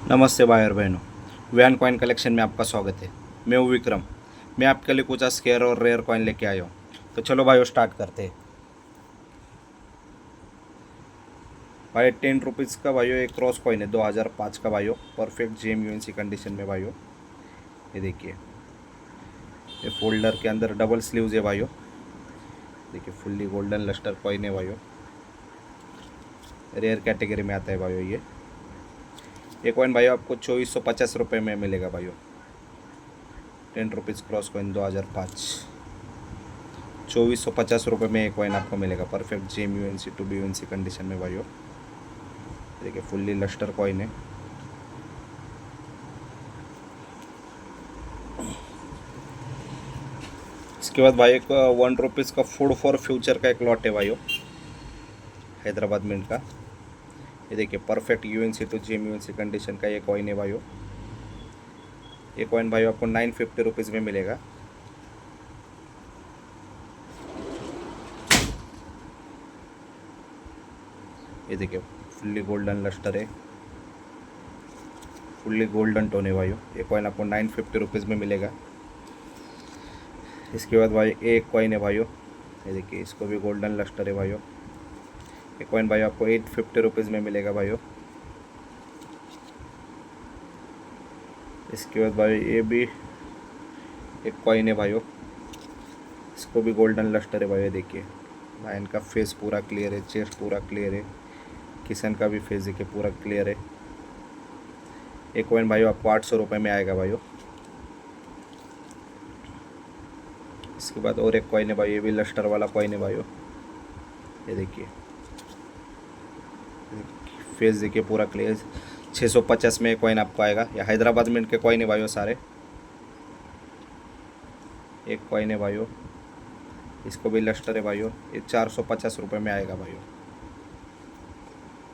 नमस्ते भाई और बहनों, वैन कॉइन कलेक्शन में आपका स्वागत है। मैं हूँ विक्रम। मैं आपके लिए कुछ स्केयर और रेयर कॉइन लेके आया हूँ। तो चलो भाई स्टार्ट करते हैं। भाई 10 रुपीज़ का भाइयों एक क्रॉस कॉइन है, 2005 का भाइयों, परफेक्ट JMUNC कंडीशन में भाइयों। ये देखिए, ये फोल्डर के अंदर डबल स्लीव्स है भाइयों। देखिए फुल्ली गोल्डन लस्टर कॉइन है भाइयों। रेयर कैटेगरी में आता है भाइयों। ये कॉइन भाइयों आपको 2450 रुपये में मिलेगा भाइयों। 10 रुपीज़ क्रॉस कॉइन 2005, 2450 रुपये में एक कॉइन आपको मिलेगा। Perfect JMUNC to BUNC condition में भाइयों। देखिए फुल्ली लस्टर कॉइन है। इसके बाद भाई एक 1 रुपीज़ का फूड फॉर फ्यूचर का एक लॉट है भाइयों, हैदराबाद मिंट का। ये देखिए perfect UNC to JMUNC condition का ये कॉइन है भाइयों। ये कॉइन भाइयों आपको 950 रुपीज़ में मिलेगा। ये देखिए फुल्ली गोल्डन लस्टर है, फुल्ली गोल्डन टोन है भाइयों। ये कॉइन आपको 950 रुपीज़ में मिलेगा। इसके बाद भाई एक कॉइन है भाइयों, ये देखिए इसको भी गोल्डन लस्टर है भाइयों। ये कॉइन भाई आपको 850 रुपीज़ में मिलेगा भाइयों। इसके बाद भाई ये भी एक कॉइन है भाइयों, इसको भी गोल्डन लस्टर है भाई। देखिए भाई इनका फेस पूरा क्लियर है, चेस्ट पूरा क्लियर है, किसन का भी फेस देखिए पूरा क्लियर है। एक कॉइन भाइयों आपको 800 रुपये में आएगा भाइयों। इसके बाद और एक कॉइन है भाई, ये भी लस्टर वाला कॉइन है भाइयों। ये देखिए फेस देखिए पूरा क्लियर। 650 में कॉइन आपको आएगा। ये हैदराबाद मिंट के कॉइन है भाइयों सारे। एक कॉइन है भाइयों, इसको भी लस्टर है भाइयों। ये 450 रुपये में आएगा भाइयों।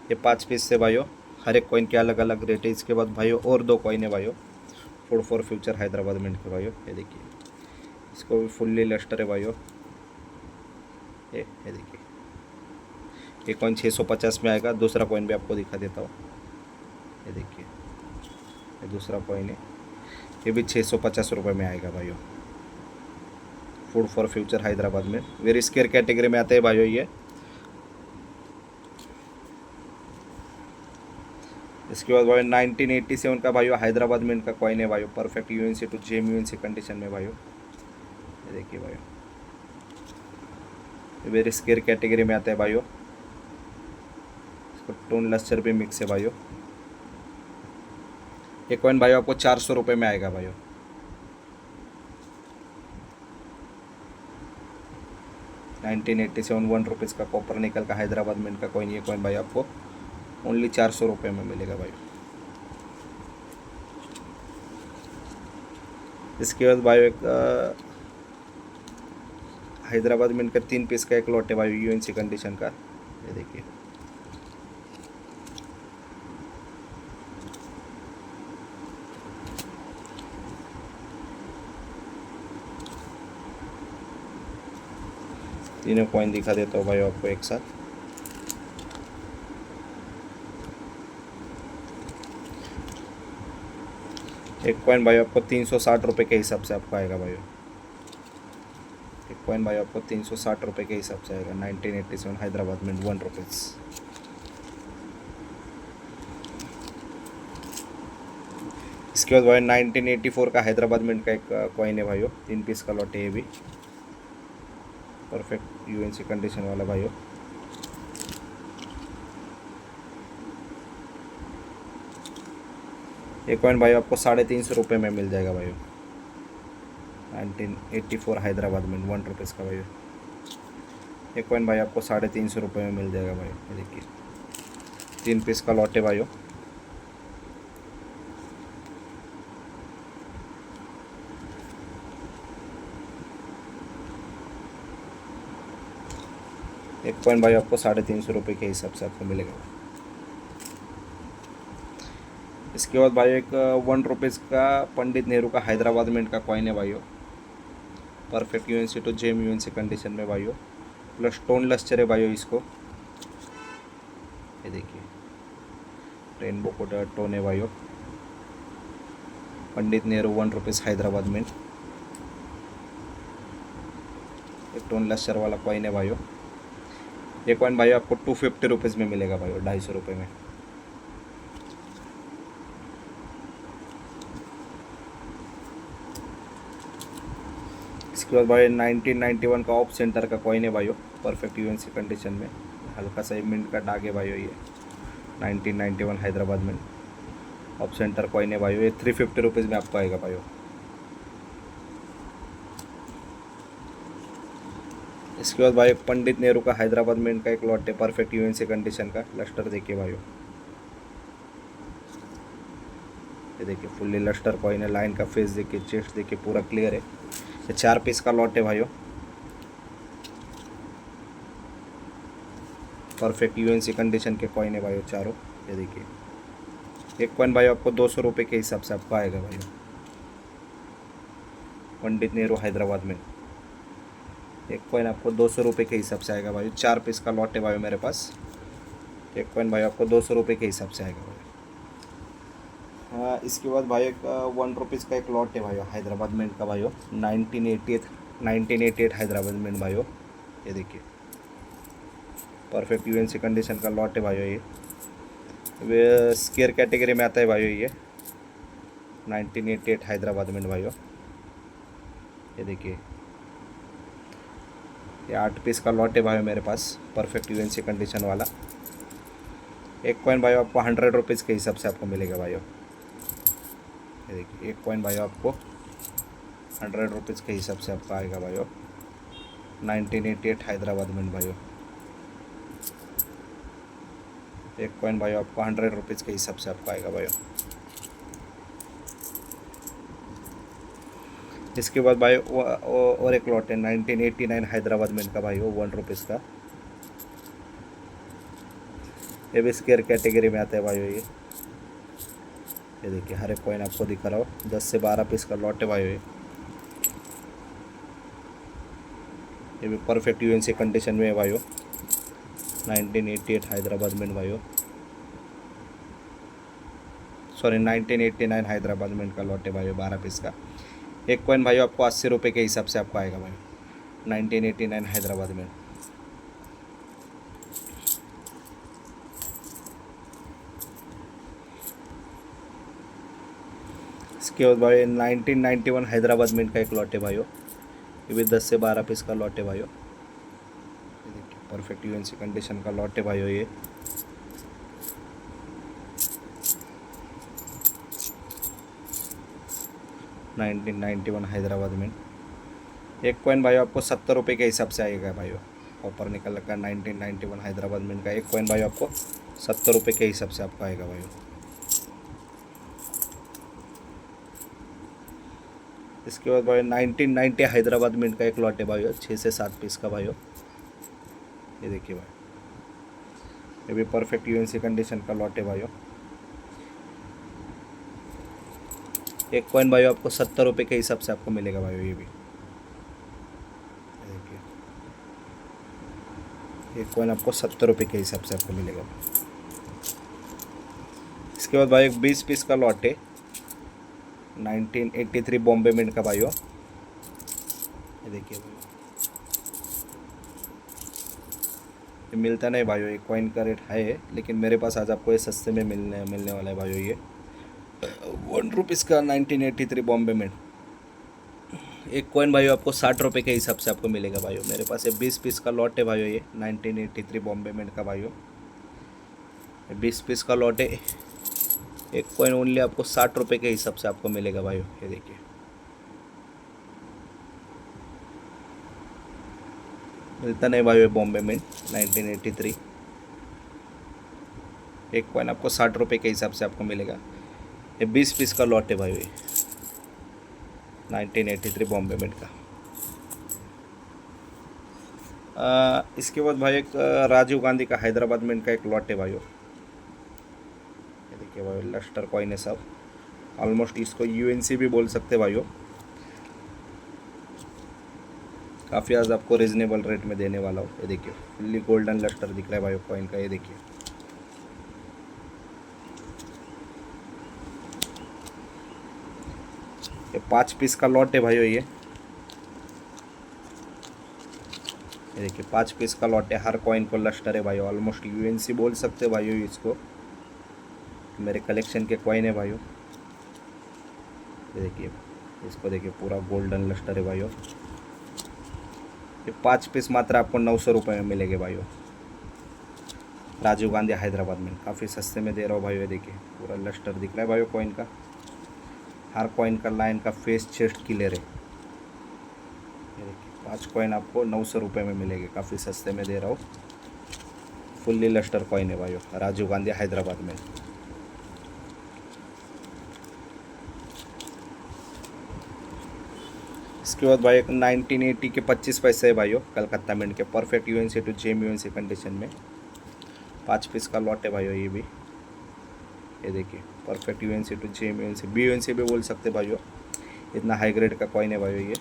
ये 5 पीस से भाइयों, हर एक कॉइन के अलग अलग रेट है। इसके बाद भाइयों और दो कॉइन है भाइयों, food for future Hyderabad mint के भाइयों। ये देखिए इसको भी फुल्ली लस्टर है भाइयों। ये देखिए ये कॉइन 650 में आएगा। दूसरा कॉइन भी आपको दिखा देता हूँ। ये देखिए ये दूसरा कॉइन है, ये भी 650 रुपये में आएगा भाइयों। फूड फॉर फ्यूचर हैदराबाद में वेरी स्केयर कैटेगरी में आते हैं भाइयों ये। इसके बाद भाई 1987 का भाइयों हैदराबाद मिंट का कॉइन है भाइयों, perfect UNC to JMUNC condition में भाइयों। ये देखिए भाइयों ये वेरी स्केयर कैटेगरी में आता है भाइयों। इसको टोन लस्टर भी मिक्स है भाइयों। ये कॉइन भाइयों आपको 400 रुपये में आएगा भाइयों। 1987 1 रुपीज़ का कॉपर निकल का हैदराबाद मिंट का कॉइन। ये कॉइन भाई आपको ओनली 400 रुपये में मिलेगा भाई। इसके बाद भाई एक हैदराबाद मिंट का 3 पीस का एक लॉट है भाई, UNC कंडीशन का। ये देखिए तीनों कॉइन दिखा देता हूँ भाई आपको एक साथ। एक कॉइन भाई आपको 360 रुपये के हिसाब से आपको आएगा भाई। एक कॉइन भाई आपको 360 रुपये के हिसाब से आएगा। 1987 हैदराबाद मिंट 1 रुपीज़। इसके बाद भाई 1984 का हैदराबाद मिंट का एक कॉइन है भाइयों, 3 पीस का लॉट है। ये भी परफेक्ट UNC कंडीशन वाला भाइयों। ये कॉइन भाई आपको 350 रुपये में मिल जाएगा भाइयों। 1984 हैदराबाद मिंट 1 रुपीज़ का भाइयों। ये कॉइन भाई आपको 350 रुपये में मिल जाएगा भाई। ये देखिए 3 पीस का लॉट है भाइयों। एक कॉइन भाई आपको 350 रुपये के हिसाब से आपको मिलेगा। इसके बाद भाई एक 1 रुपीज़ का पंडित नेहरू का हैदराबाद मिंट का कॉइन है भाइयों, perfect UNC to JMUNC condition में भाइयों, प्लस स्टोन लस्टर है भाइयों इसको। ये देखिए रेनबो कोड टोन है भाइयों। पंडित नेहरू 1 रुपीज़ हैदराबाद में। एक टोन लश्कर वाला कॉइन है भाइयों। ये कॉइन भाइयों आपको 250 रुपीज़ में मिलेगा भाइयों, 250 रुपये में। इसके बाद भाई 1991 का ऑफ सेंटर का कॉइन है भाइयों, परफेक्ट यूएनसी कंडीशन में, हल्का सा मिंट का दाग है भाइयों। ये 1991 हैदराबाद में ऑफ सेंटर कॉइन है भाइयों। ये 350 रुपीज़ में आपको आएगा भाइयों। इसके बाद भाई पंडित नेहरू का हैदराबाद में इनका एक लॉट है, परफेक्ट यूएनसी कंडीशन का। लस्टर देखिए भाइयों, ये देखिए फुल्ली लस्टर कॉइन है। लाइन का फेस देखिए, चेस्ट देखिए, पूरा क्लियर है। ये 4 पीस का लॉट है भाइयों, परफेक्ट यूएनसी कंडीशन के कॉइन है भाइयों चारों। ये देखिए एक कॉइन भाइयों आपको 200 रुपये के हिसाब से आपको आएगा भाइयों, पंडित नेहरू हैदराबाद में। एक कॉइन आपको 200 रुपये के हिसाब से आएगा भाई। 4 पीस का लॉट है भाई मेरे पास। एक कॉइन भाई आपको 200 रुपये के हिसाब से आएगा भाई। हाँ, इसके बाद भाई एक 1 रुपीज़ का एक लॉट है भाई हैदराबाद में का भाई, 1988 हैदराबाद में भाई। ये देखिए परफेक्ट यूएनसी कंडीशन का लॉट है भाई। ये स्केयर कैटेगरी में आता है भाई। ये 1988 हैदराबाद में भाई। ये देखिए ये 8 पीस का लॉट है भाई मेरे पास, परफेक्ट यूएनसी कंडीशन वाला। एक कॉइन भाई आपको 100 रुपीज़ के हिसाब से आपको मिलेगा भाई। ये देखिए एक कॉइन भाई आपको 100 रुपीज़ के हिसाब से आपका आएगा भाई, 1988 हैदराबाद में भाई। एक कॉइन भाई आपको 100 रुपीज़ के हिसाब से आपका आएगा भाई। इसके बाद भाई और एक लॉट है 1989 हैदराबाद में इनका भाई, 1 रुपीज़ का। ये भी स्केयर कैटेगरी में आता है भाई। ये देखिए हर एक कॉइन आपको दिखा रहा हो, 10 से 12 पीस का लॉट है भाई। ये भी परफेक्ट यूएनसी कंडीशन में है भाई, 1988 हैदराबाद में भाई, सॉरी 1989 हैदराबाद में इनका लॉट है भाई, 12 पीस का। एक कॉइन भाई आपको 80 रुपये के हिसाब से आपको आएगा भाई, 1989 हैदराबाद में। इसके बाद भाई 1991 हैदराबाद में इनका एक लॉट है भाई, ये भी 10 से 12 पीस का लॉट है भाई। ये देखिए परफेक्ट यूएनसी कंडीशन का लॉट है भाई। ये 1991 हैदराबाद में। एक कॉइन भाई आपको 70 रुपये के हिसाब से आएगा भाई, ऑफर निकल लगा 1991 हैदराबाद में का। एक कॉइन भाई आपको 70 रुपये के हिसाब से आपको आएगा भाई। इसके बाद भाई 1990 हैदराबाद में इनका एक लॉट है भाई, 6 से 7 पीस का भाई। ये देखिए भाई ये भी परफेक्ट यूएनसी कंडीशन का लॉट है भाई। एक कॉइन भाई आपको 70 रुपये के हिसाब से आपको मिलेगा भाई। ये भी देखिए एक कॉइन आपको 70 रुपये के हिसाब से आपको मिलेगा। इसके बाद भाई एक 20 पीस का लॉट है 1983 बॉम्बे मिंट का भाई। ये देखिए भाई ये मिलता नहीं भाई, ये कॉइन का रेट हाई है, लेकिन मेरे पास आज आपको ये सस्ते में मिलने वाला है भाई। ये 1 रुपीज़ का 1983 बॉम्बे मिंट। एक कॉइन भाई आपको 60 रुपये के हिसाब से आपको मिलेगा भाई। मेरे पास ये 20 पीस का लॉट है भाई, ये 1983 बॉम्बे मिंट का भाई। 20 पीस का लॉट है, एक कॉइन ओनली आपको 60 रुपये के हिसाब से आपको मिलेगा भाई। ये देखिए मिलता नहीं भाई बॉम्बे मिंट 1983। एक कॉइन आपको 60 रुपये के हिसाब से आपको मिलेगा। ये 20 पीस का लॉट है भाई, 1983 बॉम्बे मिंट का। इसके बाद भाई एक राजीव गांधी का हैदराबाद मिंट का एक लॉट है भाई। ये देखिए भाई लस्टर कॉइन है सब, ऑलमोस्ट इसको यूएनसी भी बोल सकते भाइयों। काफ़ी आज आपको रिजनेबल रेट में देने वाला हूँ। ये देखिए फुल्ली गोल्डन लस्टर दिख रहा है भाई कॉइन का। ये देखिए ये 5 पीस का लॉट है भाइयों। ये देखिए 5 पीस का लॉट है। हर कॉइन को लस्टर है भाइयों। ऑलमोस्ट यूएनसी बोल सकते हैं भाइयों इसको। मेरे कलेक्शन के कॉइन है भाइयों। ये देखिए, इसको देखिए पूरा गोल्डन लस्टर है भाइयों। ये 5 पीस मात्र आपको 900 रुपये में मिलेंगे भाइयों। राजीव गांधी हैदराबाद में काफ़ी सस्ते में दे रहा हूँ भाइयों। ये देखिए पूरा लस्टर दिख रहा है भाइयों कॉइन का। हर कॉइन का लाइन का फेस चेस्ट क्लियर है। ये देखिए 5 कॉइन आपको 900 रुपये में मिलेंगे। काफ़ी सस्ते में दे रहा हूँ। फुल्ली लस्टर कॉइन है भाइयों, राजीव गांधी हैदराबाद में। इसके बाद भाई एक 1980 के 25 पैसे है भाइयों, कलकत्ता मिंट के perfect UNC to gem UNC condition में। 5 पीस का लॉट है भाइयों ये भी। ये देखिए perfect UNC to gem UNC, B UNC भी बोल सकते भाइयों। इतना हाई ग्रेड का कॉइन है भाइयों ये।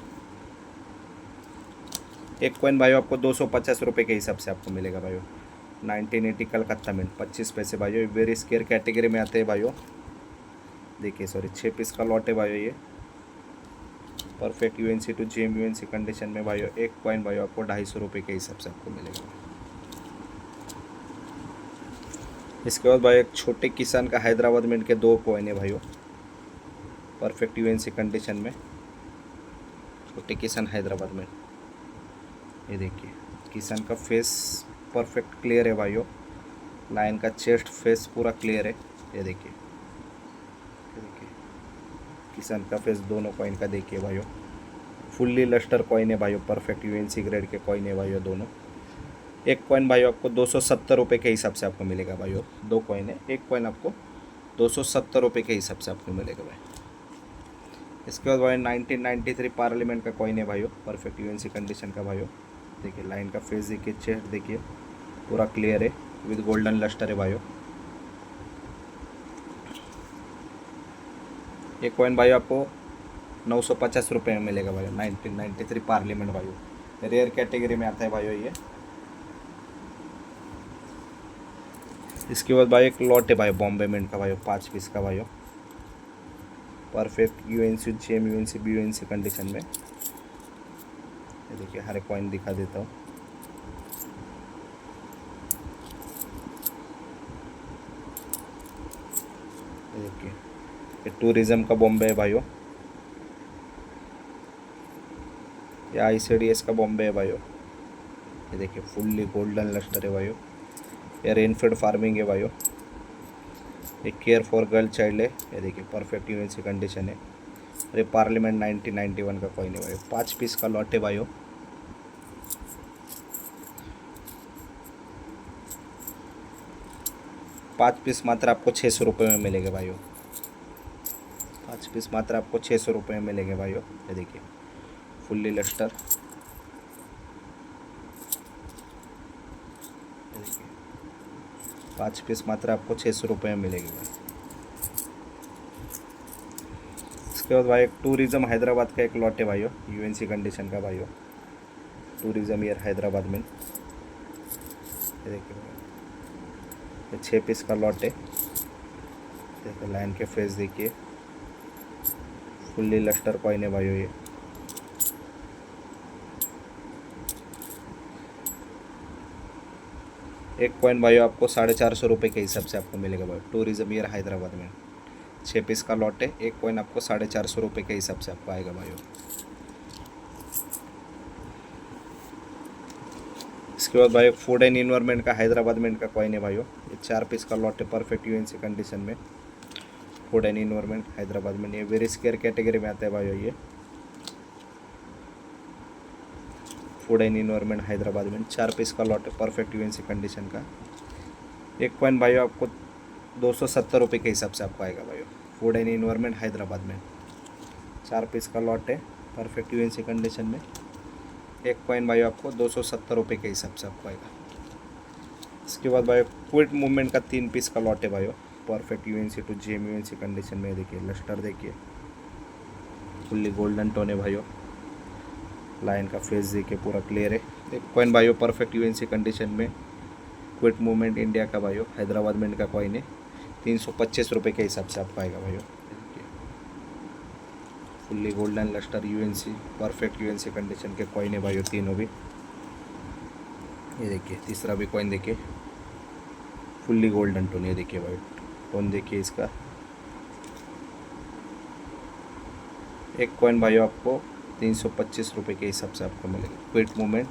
एक कॉइन भाइयों आपको 250 रुपये के हिसाब से आपको मिलेगा भाइयों। 1980 कलकत्ता मिंट 25 पैसे भाइयों। वेरी स्केयर कैटेगरी में आते हैं भाइयों। देखिए सॉरी 6 पीस का लॉट है भाइयों ये। Perfect UNC to gem UNC condition में भाइयों। एक कॉइन भाइयों आपको 250 रुपये के हिसाब से आपको मिलेगा। इसके बाद भाई एक छोटे किसान का हैदराबाद मिंट के 2 कॉइन है भाइयों, परफेक्ट यूएनसी कंडीशन में। छोटे किसान हैदराबाद में। ये देखिए किसान का फेस परफेक्ट क्लियर है भाइयों। लाइन का चेस्ट फेस पूरा क्लियर है। ये देखिए किसान का फेस दोनों कॉइन का देखिए भाइयों। फुल्ली लस्टर कॉइन है भाइयों। परफेक्ट यूएनसी ग्रेड के कॉइन है भाइयों दोनों। एक कॉइन भाइयों आपको 270 रुपये के हिसाब से आपको मिलेगा भाइयों। 2 कॉइन है, एक कॉइन आपको 270 रुपये के हिसाब से आपको मिलेगा भाई। इसके बाद भाई 1993 पार्लियामेंट का कॉइन है भाइयों, परफेक्ट यूएनसी कंडीशन का भाइयों। देखिए लाइन का फेस देखिए, चेस्ट देखिए पूरा क्लियर है विद गोल्डन लस्टर है भाइयों। ये कॉइन भाई आपको 950 रुपये में मिलेगा भाई। 1993 पार्लियामेंट भाइयों, रेयर कैटेगरी में आता है भाइयों ये। इसके बाद भाई एक लॉट है भाई बॉम्बे मिंट का भाइयों, 5 पीस का भाइयों। Perfect UNC gem UNC B UNC condition में। ये देखिए हर एक कॉइन दिखा देता हूँ। ये देखिए ये टूरिज्म का बॉम्बे है भाइयों। ये ICDS का बॉम्बे है भाइयों। ये देखिए फुल्ली गोल्डन लस्टर है भाइयों। ये रेनफीड फार्मिंग है भाइयों। ये केयर फॉर गर्ल चाइल्ड है। ये देखिए परफेक्ट यूएनसी कंडीशन है। और ये पार्लियामेंट 1991 का कॉइन है भाइयों। 5 पीस का लॉट है भाइयों। पाँच पीस मात्र आपको 600 रुपये में मिलेंगे भाइयों। 5 पीस मात्र आपको 600 रुपये में मिलेंगे भाइयों। ये देखिए फुल्ली लस्टर। ये देखिए 5 पीस मात्र आपको 600 रुपये में मिलेंगे भाई। इसके बाद भाई एक टूरिज्म हैदराबाद का एक लॉट है भाइयों, यूएनसी कंडीशन का भाइयों। टूरिज्म ईयर हैदराबाद में। ये देखिए ये 6 पीस का लॉट है। देखिए लाइन के फेस देखिए, फुल्ली लस्टर कॉइन है भाइयों ये। एक कॉइन भाइयों आपको 450 रुपये के हिसाब से आपको मिलेगा भाई। टूरिज्म ईयर हैदराबाद में 6 पीस का लॉट है। एक कॉइन आपको 450 रुपये के हिसाब से आपको आएगा भाइयों। इसके बाद भाई फूड एंड इन्वायरमेंट का हैदराबाद में का कॉइन है भाइयों। ये 4 पीस का लॉट है, परफेक्ट यूएनसी कंडीशन में। फूड एंड इन्वायरमेंट हैदराबाद में। ये वेरी स्केयर कैटेगरी में आता है भाइयों ये। फूड एंड इन्वायरमेंट हैदराबाद में 4 पीस का लॉट है, परफेक्ट यूएनसी कंडीशन का। एक कॉइन भाइयों आपको 270 रुपये के हिसाब से आपको आएगा भाइयों। फूड एंड इन्वायरमेंट हैदराबाद में 4 पीस का लॉट है, परफेक्ट यूएनसी कंडीशन में। एक कॉइन भाइयों आपको 270 रुपये के हिसाब से आपको आएगा। इसके बाद भाई क्विट मूवमेंट का 3 पीस का लॉट है भाइयों, perfect UNC to gem UNC condition में। देखिए लस्टर देखिए फुल्ली गोल्डन टोन है भाइयों। लाइन का फेस देखिए पूरा क्लियर है। एक कॉइन भाइयों परफेक्ट यूएनसी कंडीशन में, क्विट मूवमेंट इंडिया का भाइयों, हैदराबाद में इनका कॉइन है। 325 रुपये के हिसाब से आपको आएगा भाइयों। Fully golden lustre UNC, perfect UNC condition के कॉइन है भाइयों तीनों भी। ये देखिए तीसरा भी कॉइन देखिए, फुल्ली गोल्डन टोन। ये देखिए भाई टोन देखिए इसका। एक कॉइन भाइयों आपको 325 रुपये के हिसाब से आपको मिलेगा। क्विक मूवमेंट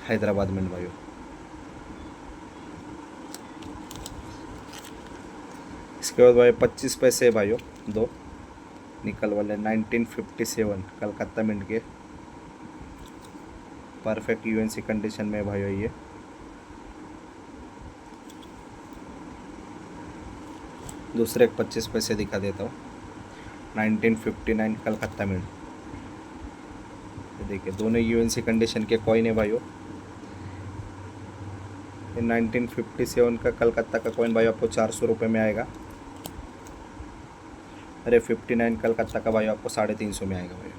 हैदराबाद में भाइयों। इसके बाद भाई 25 पैसे भाइयों दो निकल वाले 1957 कलकत्ता मिंट के, परफेक्ट यूएनसी कंडीशन में भाइयों। ये दूसरे 25 पैसे दिखा देता हूँ, 1959 कलकत्ता मिंट। ये देखिए दोनों यूएनसी कंडीशन के कॉइन है भाइयों। ये 1957 का कलकत्ता का कॉइन भाइयों आपको 400 रुपये में आएगा। अरे 59 कलकत्ता का भाइयों आपको 350 में आएगा भाइयों।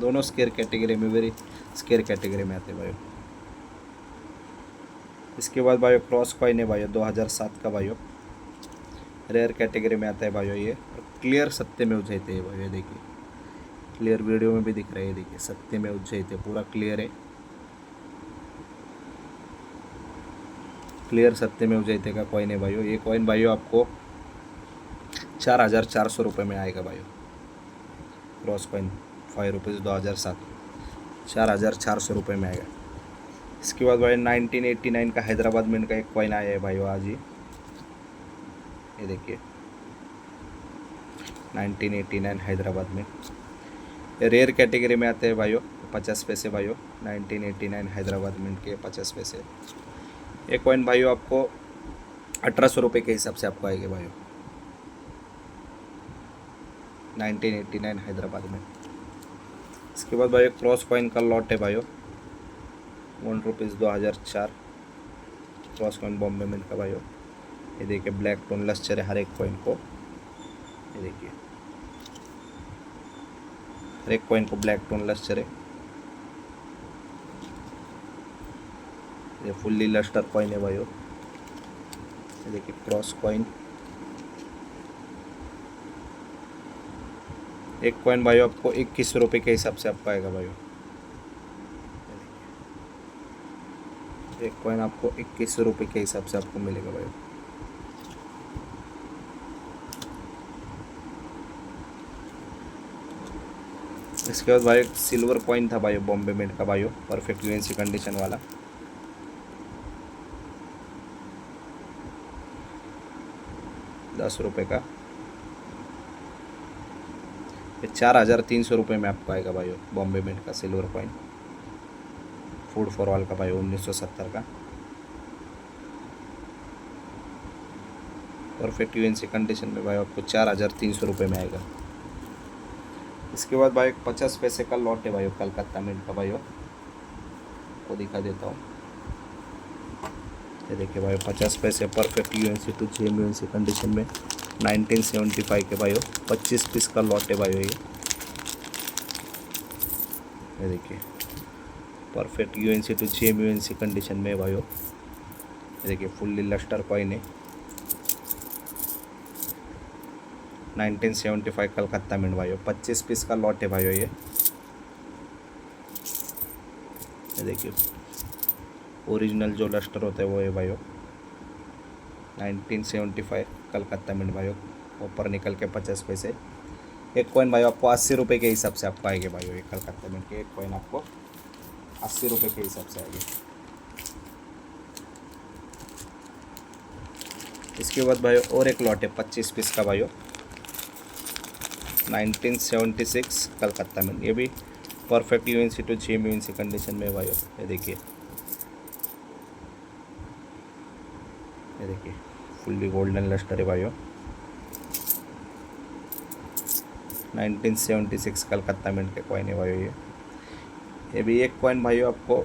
दोनों स्केयर कैटेगरी में, वेरी स्केयर कैटेगरी में आते हैं भाइयों। इसके बाद भाइयों क्रॉस कॉइन है भाइयों 2007 का भाइयों, रेयर कैटेगरी में आता है भाइयों ये। और क्लियर सत्य में उज्जैते हैं भाइयों। देखिए क्लियर वीडियो में भी दिख रहा है। देखिए सत्य में उज्जैते पूरा क्लियर है, क्लियर सत्य में उज्जैते का कॉइन है भाइयों। ये कॉइन भाइयों आपको 4400 रुपये में आएगा भाइयों। क्रॉस कॉइन 5 रुपीज़ 2007, 4400 रुपये में आएगा। इसके बाद भाई 1989 का हैदराबाद मिंट का एक कॉइन आया है भाइयों आज ही। ये देखिए 1989 हैदराबाद में, ये रेयर कैटेगरी में आते हैं भाइयों। 50 पैसे भाइयों 1989 हैदराबाद मिंट के 50 पैसे। ये कॉइन भाइयों आपको 1800 रुपये के हिसाब से आपको आएंगे भाइयों, 1989 हैदराबाद में। इसके बाद भाइयों क्रॉस कॉइन का लॉट है भाइयों, 1 rupees 2004 cross coin Bombay mint का भाइयों। ये देखिए ब्लैक टोन लस्टर है हर एक कॉइन को। ये देखिए हर एक कॉइन को ब्लैक टोन लस्टर है। ये फुल्ली लस्टर कॉइन है भाइयों। ये देखिए क्रॉस कॉइन। एक कॉइन भाइयों आपको 21 रुपये के हिसाब से आपको आएगा भाइयों। एक कॉइन आपको 21 रुपये के हिसाब से आपको मिलेगा भाइयों। इसके बाद भाई सिल्वर कॉइन था भाइयों बॉम्बे मिंट का भाइयों, परफेक्ट यूएनसी कंडीशन वाला। ₹10 का। ये 4300 रुपये में आपको आएगा भाइयों बॉम्बे मिंट का silver coin, food for all का भाइयों 1970 का, परफेक्ट यूएनसी कंडीशन में भाई आपको 4300 रुपये में आएगा। इसके बाद भाई 50 पैसे का लॉट है भाइयों कलकत्ता मिंट का भाइयों, को दिखा देता हूँ। ये देखिए भाई 50 पैसे perfect UNC to gem UNC condition में 1975 के भाइयों, 25 पीस का लॉट है भाइयों ये देखिए perfect UNC to gem UNC condition में भाइयों। ये देखिए फुल्ली लस्टर कॉइन है, 1975 कलकत्ता मिंट भाइयों, 25 पीस का लॉट है भाइयों ये देखिए ओरिजिनल जो लस्टर होता है वो है भाइयों, 1975 कलकत्ता मिंट भाइयों, ऊपर निकल के 50 पैसे। एक कॉइन भाइयों आपको 80 रुपये के हिसाब से आपको आएंगे भाइयों। एक कलकत्ता मिंट के एक कॉइन आपको 80 रुपये के हिसाब से आएंगे। इसके बाद भाइयों और एक लॉट है 25 पीस का भाइयों, 1976 कलकत्ता मिंट, ये भी perfect UNC to gem UNC condition में भाइयों। ये देखिए फुल्ली गोल्डन लस्टर है भाइयों, 1976 कलकत्ता मिंट के कॉइन है भाइयों ये भी एक कॉइन भाइयों आपको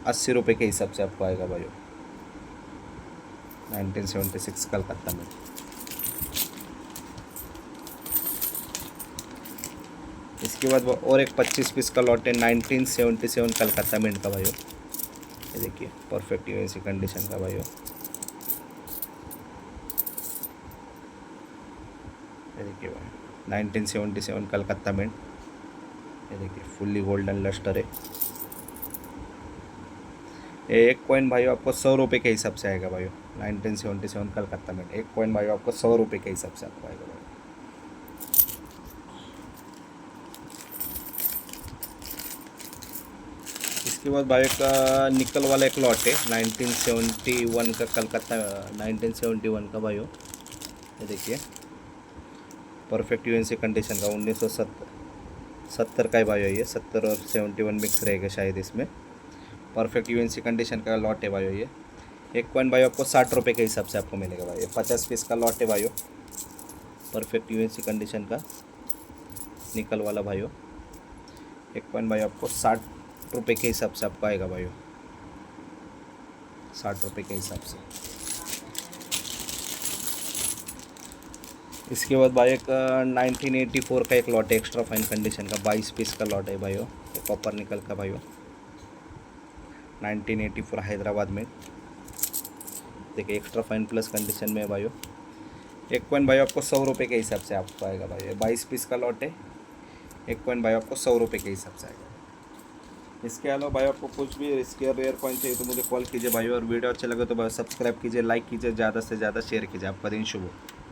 80 रुपये के हिसाब से आपको आएगा भाइयों, 1976 कलकत्ता मिंट। इसके बाद वो और एक 25 पीस का लॉट है 1977 कलकत्ता मिंट का भाइयों। ये देखिए परफेक्ट यूएनसी कंडीशन का भाइयों। ये देखिए भाई 1977 कलकत्ता मिंट। ये देखिए फुल्ली गोल्डन लस्टर है। ये एक कॉइन भाई आपको 100 रुपये के हिसाब से आएगा भाई। 1977 कलकत्ता मिंट, एक कॉइन भाई आपको 100 रुपये के हिसाब से आपको आएगा भाई। इसके बाद भाई का निकल वाला एक लॉट है 1971 का कलकत्ता, 1971 का भाई। ये देखिए परफेक्ट यूएनसी कंडीशन का 1970 का है भाई। ये 70 और 71 मिक्स रहेगा शायद इसमें। परफेक्ट यूएनसी कंडीशन का लॉट है भाई। ये एक कॉइन भाई आपको 60 रुपये के हिसाब से आपको मिलेगा भाई। 50 पीस का लॉट है भाई। परफेक्ट यूएनसी कंडीशन का निकल वाला भाई। एक कॉइन भाई आपको 60 रुपये के हिसाब से आपको आएगा भाई। 60 रुपये के हिसाब से। इसके बाद भाई एक 1984 का एक लॉट है एक्स्ट्रा फाइन कंडीशन का, 22 पीस का लॉट है भाई। कॉपर निकल का भाई। 1984 हैदराबाद में। देखिए एक्स्ट्रा फाइन प्लस कंडीशन में है भाई। एक कॉइन भाई आपको 100 रुपये के हिसाब से आपको आएगा भाई। 22 पीस का लॉट है। एक कॉइन भाई आपको 100 रुपये के हिसाब से आएगा। इसके अलावा भाई आपको कुछ भी इसके रेयर कॉइन चाहिए तो मुझे कॉल कीजिए भाई। और वीडियो अच्छा लगे तो भाई सब्सक्राइब कीजिए, लाइक कीजिए, ज़्यादा से ज़्यादा शेयर कीजिए। आपका दिन शुभ हो।